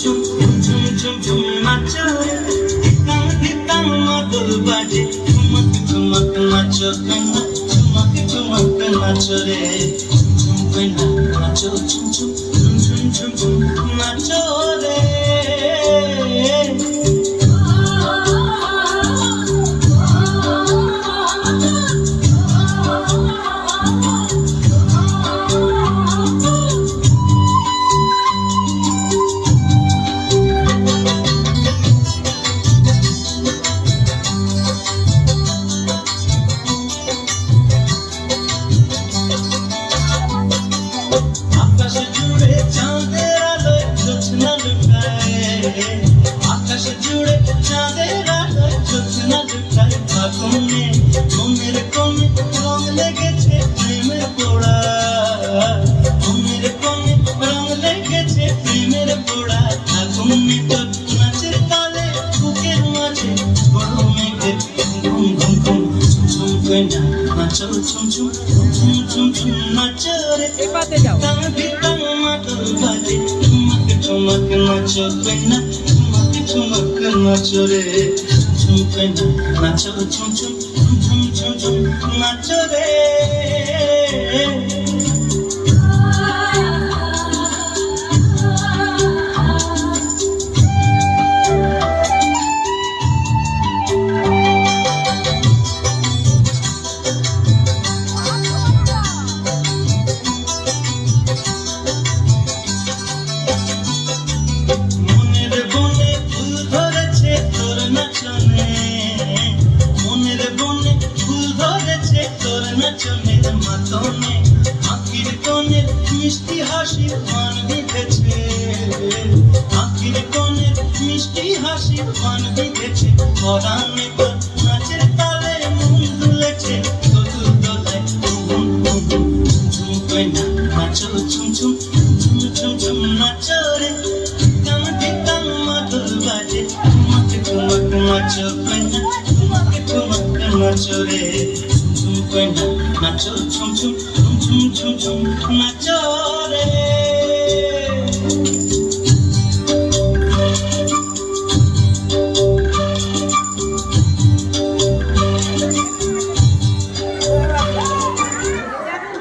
ঝুম ঝুম ঝুম ঝুম নাচো রে, ধিতাং ধিতাং মাদল বাজে, ঝুমক ঝুমক নাচো কন্যা, ঝুমক ঝুমক নাচো রে, ঝুম কন্যা নাচো ঝুম ঝুম ঝুম ঝুম ঝুম নাচো রে। আকাশ জুড়ে চাঁদের আলোয় জ্যোৎস্না লুকায়, আকাশ জুড়ে চাঁদের আলোয় জ্যোৎস্না লুকায়, ফাগুনে মনের কোণে রং লেগেছে প্রেমের পোড়া, মনের কোণে রং লেগেছে প্রেমের পোড়া, ফাগুনে তোর নাচের তালে বুকের মাঝে বড় মেঘের ঘুম ঘুম ঘুম, ঝুম কইনা নাচো ঝুম ঝুম ঝুম ঝুম ঝুম নাচো রে, ধিতাং ধিতাং মাদল বাজে, ঝুমক ঝুমক নাচো কইনা, ঝুমক ঝুমক নাচো রে, ঝুম কইনা নাচো ঝুম ঝুম ঝুম ঝুম ঝুম নাচো রে। মনের বনে ফুল ধরেছে তোর নাচনে, মনের বনে ফুল ধরেছে তোর নাচনের মাতনে, আখির কোণের মিষ্টি হাসির মান বিঁধেছে, আখির কোণের মিষ্টি হাসির মান বিঁধেছে, পরাণে তোর নাচের তালে মন দুলেছে, দোদুল দোলায় ঘুম ঘুম ঘুম, ঝুম কইনা নাচো ঝুম ঝুম ঝুম ঝুম ঝুম নাচো রে, ধিতাং ধিতাং মাদল বাজে, ঝুমক ঝুমক নাচো কইনা, ঝুমক ঝুমক নাচো রে, ঝুম কইনা নাচো ঝুম ঝুম ঝুম ঝুম ঝুম নাচো রে।